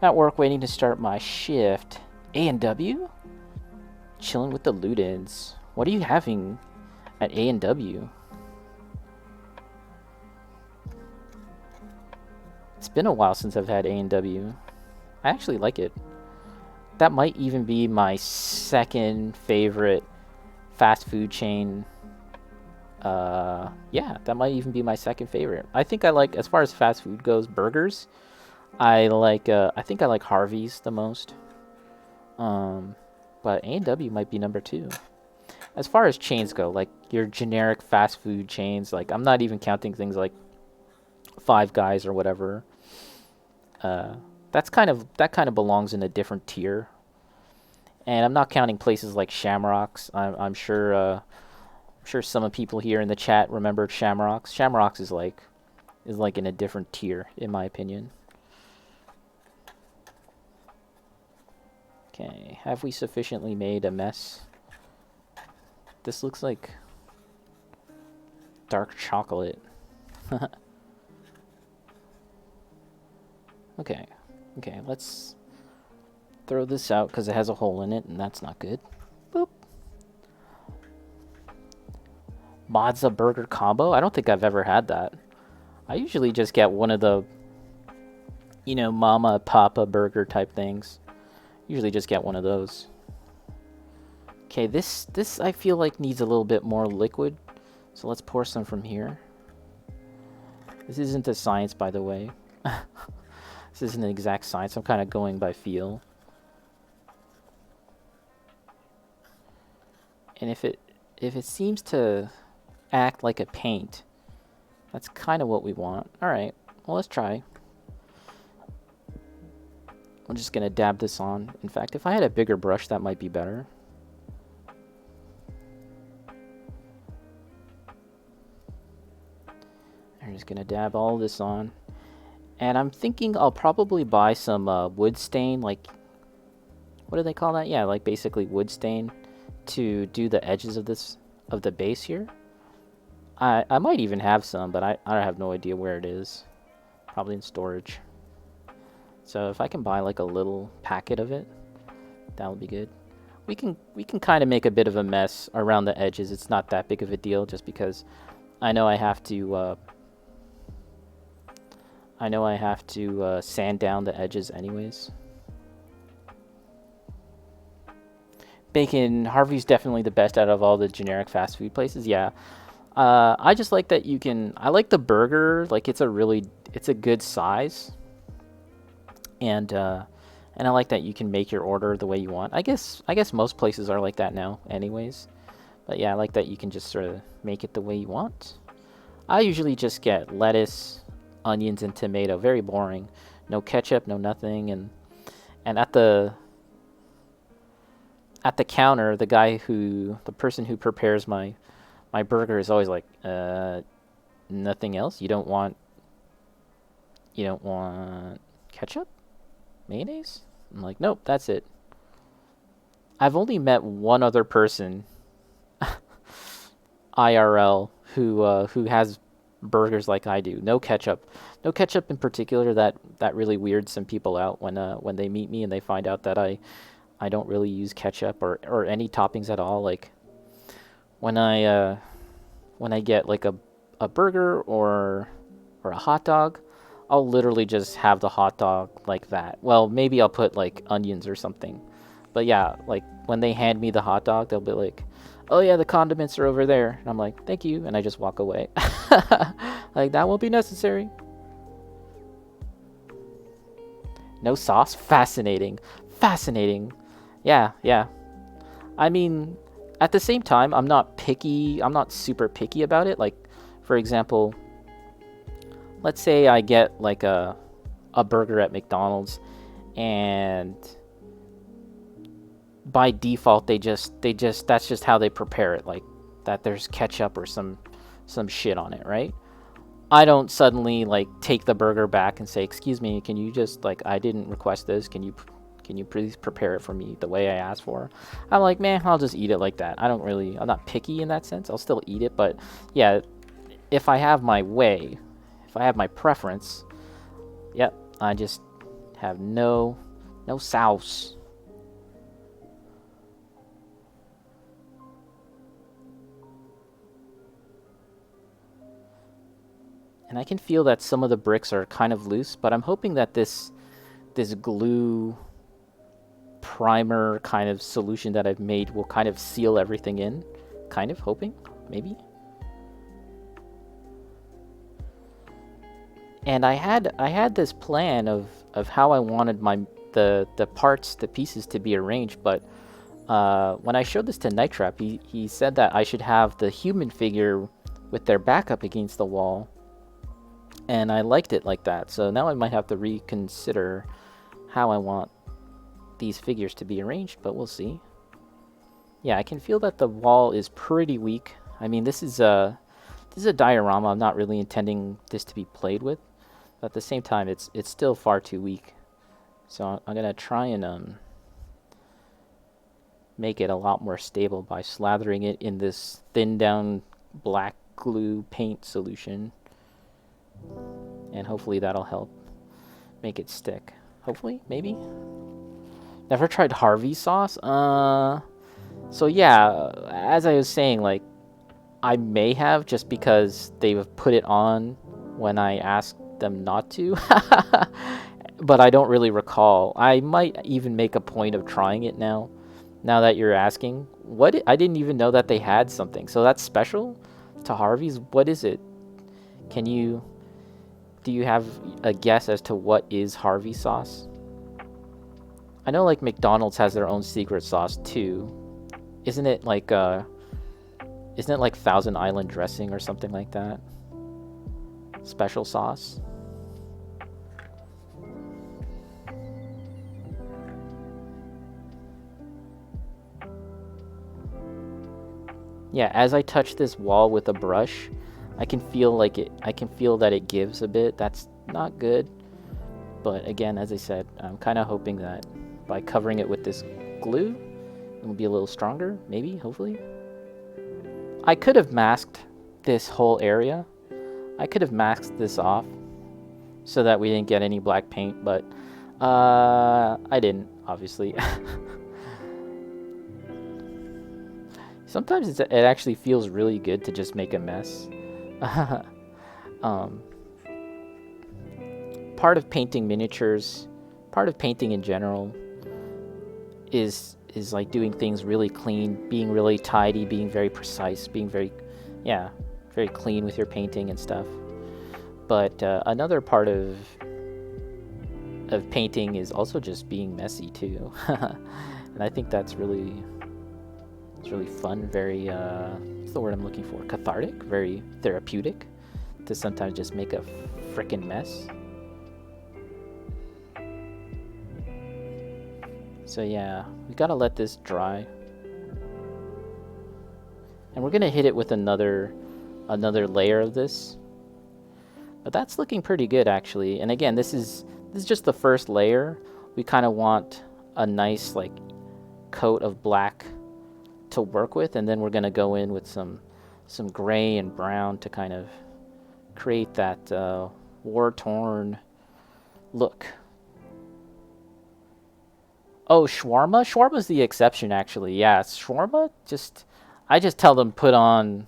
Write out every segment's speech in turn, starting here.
At work waiting to start my shift. A&W? Chilling with the Ludens. What are you having at A&W? It's been a while since I've had A&W. I actually like it. That might even be my second favorite fast food chain. Yeah, that might even be my second favorite. I think I like, as far as fast food goes, burgers. I think I like Harvey's the most. But A&W might be number 2. As far as chains go, like your generic fast food chains, like I'm not even counting things like Five Guys or whatever. That kind of belongs in a different tier. And I'm not counting places like Shamrocks. I'm sure some of people here in the chat remember Shamrocks. Shamrocks is like in a different tier in my opinion. Okay, have we sufficiently made a mess? This looks like dark chocolate. Okay, let's throw this out because it has a hole in it, and that's not good. Boop. Mazza burger combo? I don't think I've ever had that. I usually just get one of the, Mama Papa burger type things. Usually just get one of those. Okay, this I feel like needs a little bit more liquid, so let's pour some from here. This isn't a science, by the way. This isn't an exact science. I'm kind of going by feel. And if it seems to act like a paint, that's kind of what we want. All right, well, let's try. I'm just gonna dab this on. In fact, if I had a bigger brush, that might be better. I'm just gonna dab all this on. And I'm thinking I'll probably buy some wood stain, like, what do they call that? Yeah, like basically wood stain to do the edges of the base here. I might even have some, but I have no idea where it is. Probably in storage. So if I can buy like a little packet of it, that would be good. We can kind of make a bit of a mess around the edges. It's not that big of a deal, just because I know I have to sand down the edges anyways. Bacon, Harvey's definitely the best out of all the generic fast food places. Yeah. I just like that I like the burger, like it's a good size. And I like that you can make your order the way you want. I guess most places are like that now anyways. But yeah, I like that you can just sort of make it the way you want. I usually just get lettuce, onions, and tomato. Very boring. No ketchup, no nothing. And at the counter, the person who prepares my burger is always like, nothing else? You don't want ketchup? Mayonnaise? I'm like, nope, that's it. I've only met one other person IRL who has burgers like I do. No ketchup. No ketchup in particular. That really weirds some people out when they meet me and they find out that I don't really use ketchup or any toppings at all. Like when I get like a burger or a hot dog, I'll literally just have the hot dog like that. Well, maybe I'll put like onions or something. But yeah, like when they hand me the hot dog, they'll be like, oh yeah, the condiments are over there. And I'm like, thank you. And I just walk away. Like, that won't be necessary. No sauce? Fascinating. Fascinating. Yeah. I mean, at the same time, I'm not picky. I'm not super picky about it. Like, for example, let's say I get like a burger at McDonald's, and by default they just that's just how they prepare it, like that there's ketchup or some shit on it, right? I don't suddenly like take the burger back and say, excuse me, can you just, like, I didn't request this, can you please prepare it for me the way I asked for? I'm like, man, I'll just eat it like that. I'm not picky in that sense. I'll still eat it, but yeah, if I have my way, if I have my preference, yep, I just have no sauce. And I can feel that some of the bricks are kind of loose, but I'm hoping that this glue primer kind of solution that I've made will kind of seal everything in. Kind of hoping, maybe. And I had this plan of how I wanted the parts, the pieces to be arranged, but when I showed this to Night Trap, he said that I should have the human figure with their back up against the wall, and I liked it like that. So now I might have to reconsider how I want these figures to be arranged, but we'll see. Yeah, I can feel that the wall is pretty weak. I mean, this is a diorama. I'm not really intending this to be played with. But at the same time, it's still far too weak. So I'm gonna try and make it a lot more stable by slathering it in this thin down black glue paint solution. And hopefully that'll help make it stick. Hopefully, maybe. Never tried Harvey sauce? So yeah, as I was saying, like, I may have, just because they've put it on when I asked them not to. But I don't really recall. I might even make a point of trying it now that you're asking. I didn't even know that they had something. So that's special to Harvey's? What is it? Do you have a guess as to what is Harvey sauce? I know like McDonald's has their own secret sauce too. Isn't it like Thousand Island dressing or something like that? Special sauce? Yeah, as I touch this wall with a brush, I can feel that it gives a bit. That's not good. But again, as I said, I'm kind of hoping that by covering it with this glue, it will be a little stronger, maybe, hopefully. I could have masked this whole area. I could have masked this off so that we didn't get any black paint, but I didn't, obviously. Sometimes it actually feels really good to just make a mess. Part of painting miniatures, part of painting in general, is like doing things really clean, being really tidy, being very precise, being very clean with your painting and stuff. But another part of painting is also just being messy too. And I think that's really fun, very what's the word I'm looking for? Cathartic, very therapeutic to sometimes just make a frickin' mess. So yeah, we gotta let this dry. And we're gonna hit it with another layer of this. But that's looking pretty good actually. And again, this is just the first layer. We kind of want a nice like coat of black to work with, and then we're gonna go in with some gray and brown to kind of create that war-torn look. Oh, shawarma? Shawarma's the exception, actually. Yeah, shawarma, I just tell them put on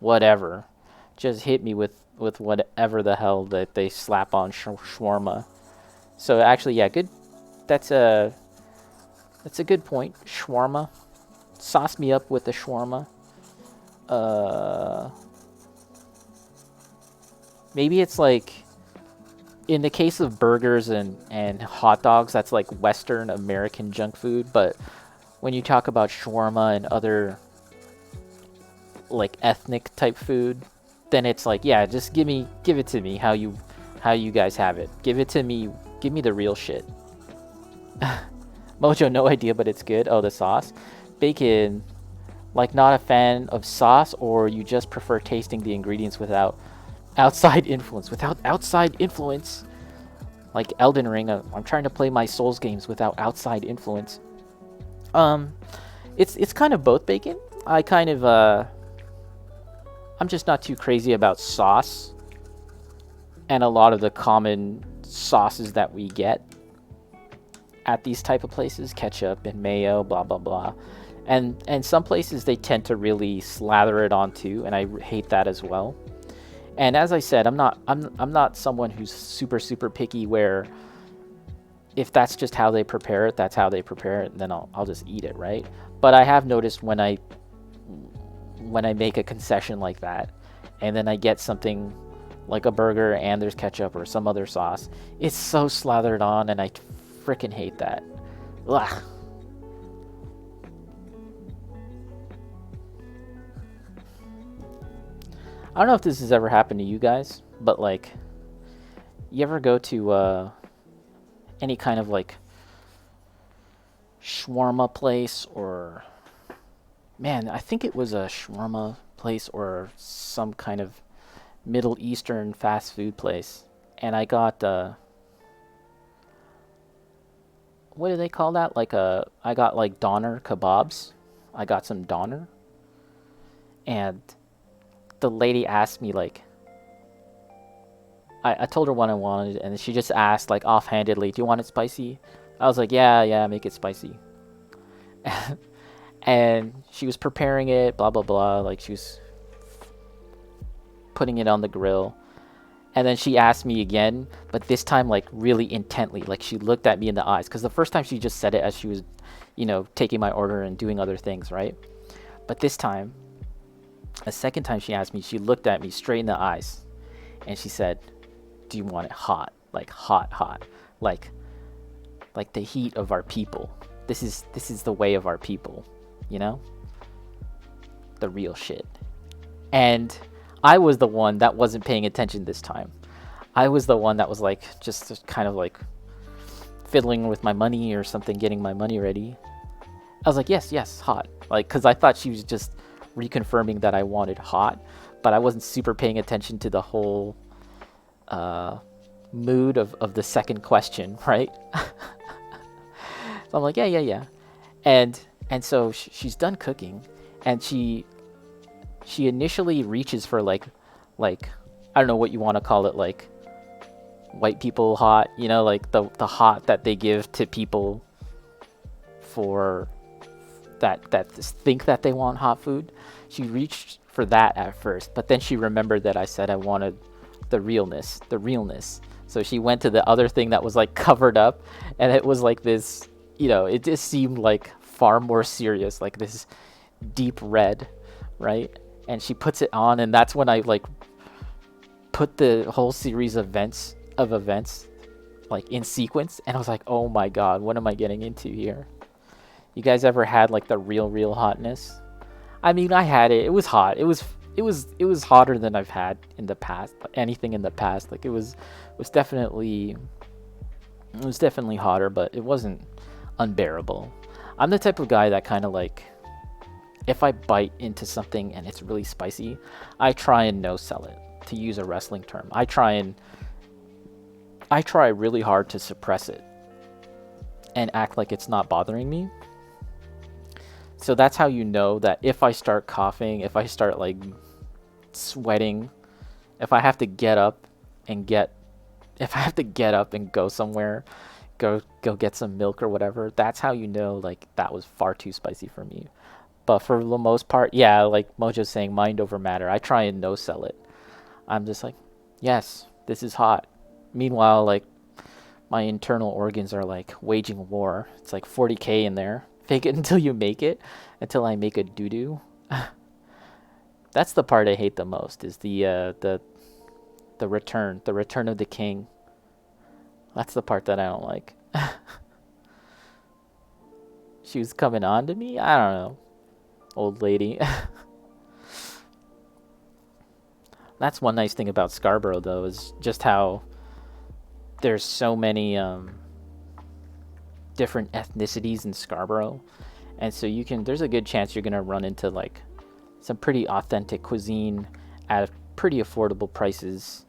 whatever. Just hit me with whatever the hell that they slap on shawarma. So actually, yeah, good. That's a good point. Shawarma. Sauce me up with the shawarma. Maybe it's like, in the case of burgers and hot dogs, that's like Western American junk food. But when you talk about shawarma and other like ethnic type food, then it's like, yeah, just give it to me how you guys have it. Give it to me. Give me the real shit. Mojo, no idea, but it's good. Oh, the sauce. Bacon, like not a fan of sauce, or you just prefer tasting the ingredients without outside influence? Without outside influence, like Elden Ring, I'm trying to play my Souls games without outside influence. It's kind of both, Bacon. I'm just not too crazy about sauce and a lot of the common sauces that we get. at these type of places, ketchup and mayo, blah blah blah. And some places they tend to really slather it on too, and I hate that as well. And as I said, I'm not someone who's super picky where if that's just how they prepare it, that's how they prepare it, and then I'll just eat it, right? But I have noticed when I make a concession like that, and then I get something like a burger and there's ketchup or some other sauce, it's so slathered on, and I freaking hate that. Ugh. I don't know if this has ever happened to you guys, but like, you ever go to any kind of like shawarma place, or man, I think it was a shawarma place or some kind of Middle Eastern fast food place, and I got what do they call that? I got like doner kebabs. I got some doner, and the lady asked me like, I told her what I wanted, and she just asked like offhandedly, "Do you want it spicy?" I was like, "Yeah, make it spicy." And she was preparing it, blah blah blah, like she was putting it on the grill. And then she asked me again, but this time like really intently, like she looked at me in the eyes, because the first time she just said it as she was, taking my order and doing other things, right? But this time, a second time she asked me, she looked at me straight in the eyes, and she said, "Do you want it hot? Like hot, like the heat of our people. This is the way of our people, you know? The real shit." And I was the one that wasn't paying attention this time. I was the one that was like just kind of like fiddling with my money or something, getting my money ready. I was like, yes, hot. Like, because I thought she was just reconfirming that I wanted hot, but I wasn't super paying attention to the whole mood of the second question, right? So I'm like, yeah. And so she's done cooking, and she initially reaches for like I don't know what you want to call it, like white people hot, like the hot that they give to people for that think that they want hot food. She reached for that at first, but then she remembered that I said I wanted the realness. So she went to the other thing that was like covered up, and it was like this, it just seemed like far more serious, like this deep red, right? And she puts it on, and that's when I like put the whole series of events like in sequence, and I was like, oh my god, what am I getting into here? You guys ever had like the real hotness? I mean, I had it. It was hot. It was hotter than I've had in the past. Anything in the past, like it was definitely hotter, but it wasn't unbearable. I'm the type of guy that kind of like, if I bite into something and it's really spicy, I try and no sell it, to use a wrestling term. I try really hard to suppress it and act like it's not bothering me. So that's how you know that if I start coughing, if I start like sweating, if I have to get up and go somewhere, go get some milk or whatever, that's how you know like that was far too spicy for me. But for the most part, yeah, like Mojo's saying, mind over matter. I try and no sell it. I'm just like, yes, this is hot. Meanwhile, like my internal organs are like waging war. It's like 40K in there. Fake it until you make it, until I make a doo-doo. That's the part I hate the most, is the return of the king. That's the part that I don't like. She was coming on to me? I don't know. Old lady. That's one nice thing about Scarborough, though, is just how there's so many different ethnicities in Scarborough, and so there's a good chance you're gonna run into like some pretty authentic cuisine at pretty affordable prices,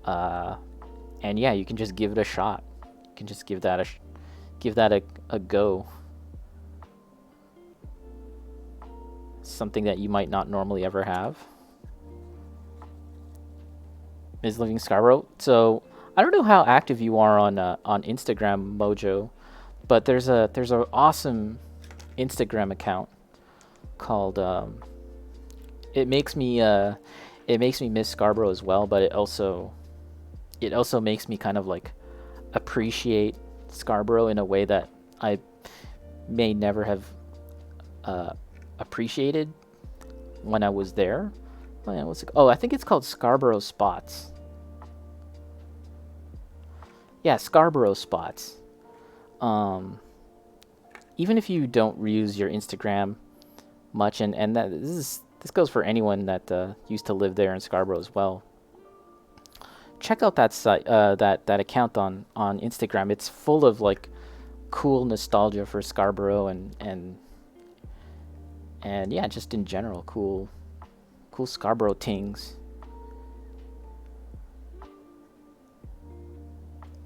and yeah, you can just give it a shot. You can just give that a go. Something that you might not normally ever have is living in Scarborough. So I don't know how active you are on Instagram, Mojo. But there's a awesome Instagram account called it makes me miss Scarborough as well, but it also makes me kind of like appreciate Scarborough in a way that I may never have uh, appreciated when I was there. Oh, yeah, I think it's called Scarborough Spots. Yeah, Scarborough Spots. Um, Even if you don't reuse your Instagram much, and this goes for anyone that used to live there in Scarborough as well. Check out that site, that account on Instagram. It's full of like cool nostalgia for Scarborough and yeah, just in general, cool Scarborough tings.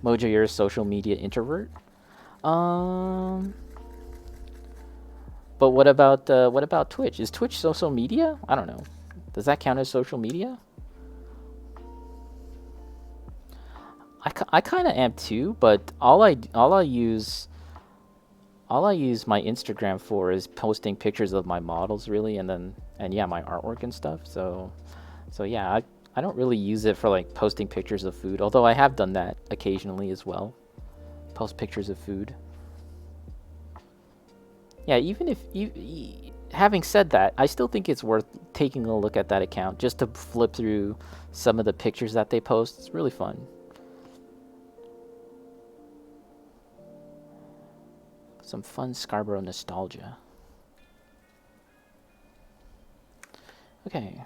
Mojo, you're a social media introvert. Um, but what about Twitch? Is Twitch social media? I don't know. Does that count as social media? I kind of am too, but all I use my Instagram for is posting pictures of my models really, and yeah, my artwork and stuff. So yeah, I don't really use it for like posting pictures of food, although I have done that occasionally as well. Post pictures of food. Yeah, even if having said that, I still think it's worth taking a look at that account just to flip through some of the pictures that they post. It's really fun. Some fun Scarborough nostalgia. Okay.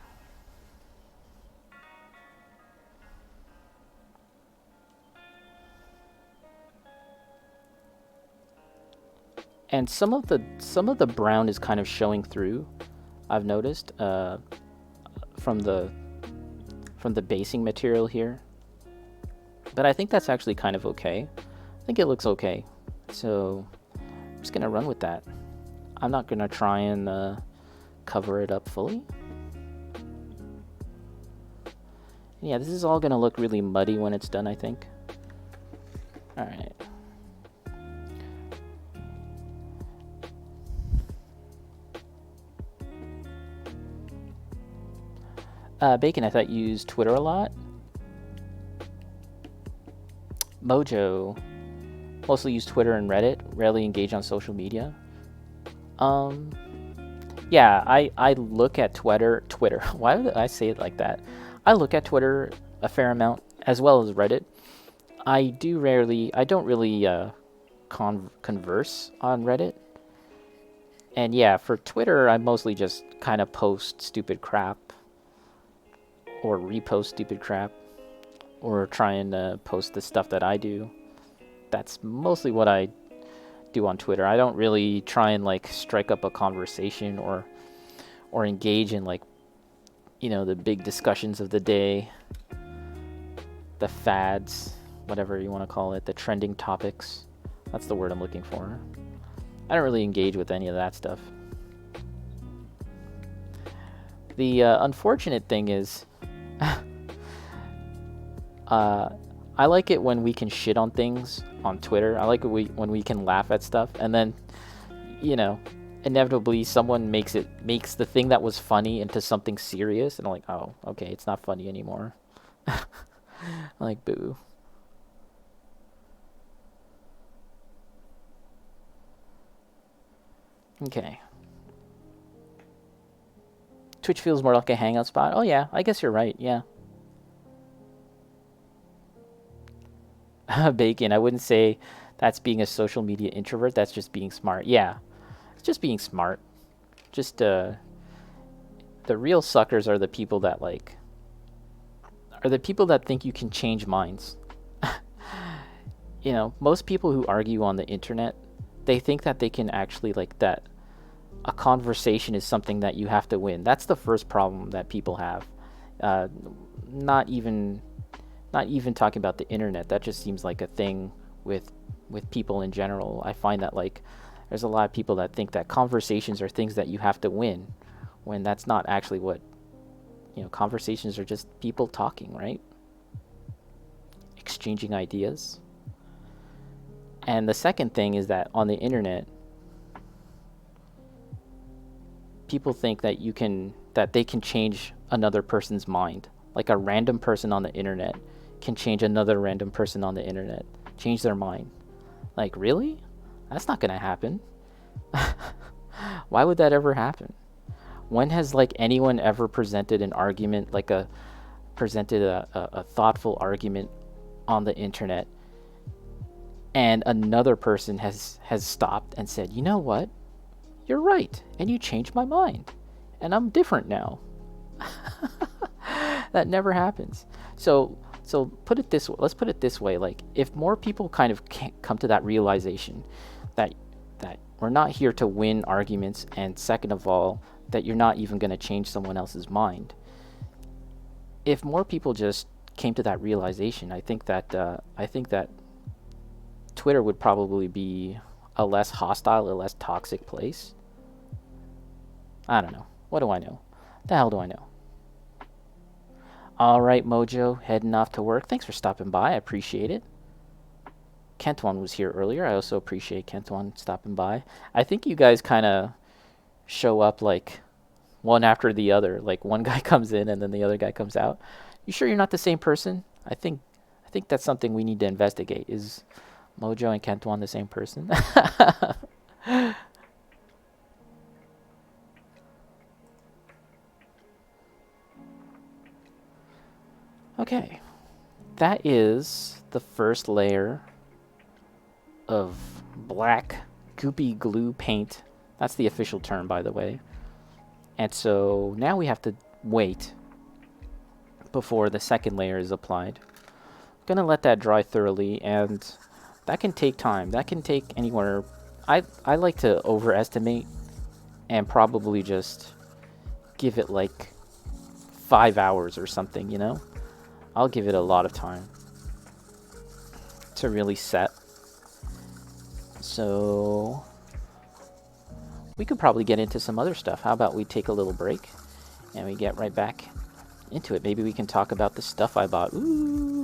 And some of the brown is kind of showing through. I've noticed from the from the basing material here, but I think that's actually kind of okay. I think it looks okay, so I'm just gonna run with that. I'm not gonna try and cover it up fully. Yeah, this is all gonna look really muddy when it's done, I think. All right. Bacon, I thought you used Twitter a lot. Mojo, mostly use Twitter and Reddit. Rarely engage on social media. Um, yeah, I look at Twitter. Why did I say it like that? I look at Twitter a fair amount as well as Reddit. I don't really converse on Reddit. And yeah, for Twitter, I mostly just kind of post stupid crap or repost stupid crap or try and post the stuff that I do. That's mostly what I do on Twitter. I don't really try and like strike up a conversation or engage in like the big discussions of the day, the fads, whatever you want to call it, the trending topics. That's the word I'm looking for. I don't really engage with any of that stuff. The unfortunate thing is, I like it when we can shit on things on Twitter. I like it when we can laugh at stuff, and then, inevitably someone makes the thing that was funny into something serious, and I'm like, oh, okay, it's not funny anymore. I'm like, boo. Okay. Twitch feels more like a hangout spot. Oh yeah, I guess you're right. Yeah. Bacon. I wouldn't say that's being a social media introvert. That's just being smart. Yeah, it's just being smart. Just the real suckers are the people that think you can change minds. Most people who argue on the internet, they think that they can actually that a conversation is something that you have to win. That's the first problem that people have. Uh, not even talking about the internet. That just seems like a thing with people in general. I find that there's a lot of people that think that conversations are things that you have to win, when that's not actually what conversations are. Just people talking, right? Exchanging ideas. And the second thing is that on the internet, people think that they can change another person's mind. Like a random person on the internet can change another random person on the internet, change their mind. Like, really? That's not gonna happen. Why would that ever happen? When has like anyone ever presented an argument, like presented a thoughtful argument on the internet, and another person has stopped and said, you know what, you're right, and you changed my mind, and I'm different now. That never happens. So put it this way. Let's put it this way. Like, if more people kind of come to that realization that we're not here to win arguments, and second of all, that you're not even going to change someone else's mind. If more people just came to that realization, I think that Twitter would probably be a less hostile, a less toxic place. I don't know. What do I know? The hell do I know? All right, Mojo, heading off to work. Thanks for stopping by. I appreciate it. Kentwan was here earlier. I also appreciate Kentwan stopping by. I think you guys kind of show up like one after the other. Like one guy comes in and then the other guy comes out. You sure you're not the same person? I think that's something we need to investigate. Is Mojo and Kentwan the same person? Okay, that is the first layer of black goopy glue paint. That's the official term, by the way. And so now we have to wait before the second layer is applied. I'm gonna let that dry thoroughly, and that can take time. That can take anywhere. I like to overestimate and probably just give it like 5 hours or something, you know? I'll give it a lot of time to really set. So we could probably get into some other stuff. How about we take a little break and we get right back into it? Maybe we can talk about the stuff I bought. Ooh.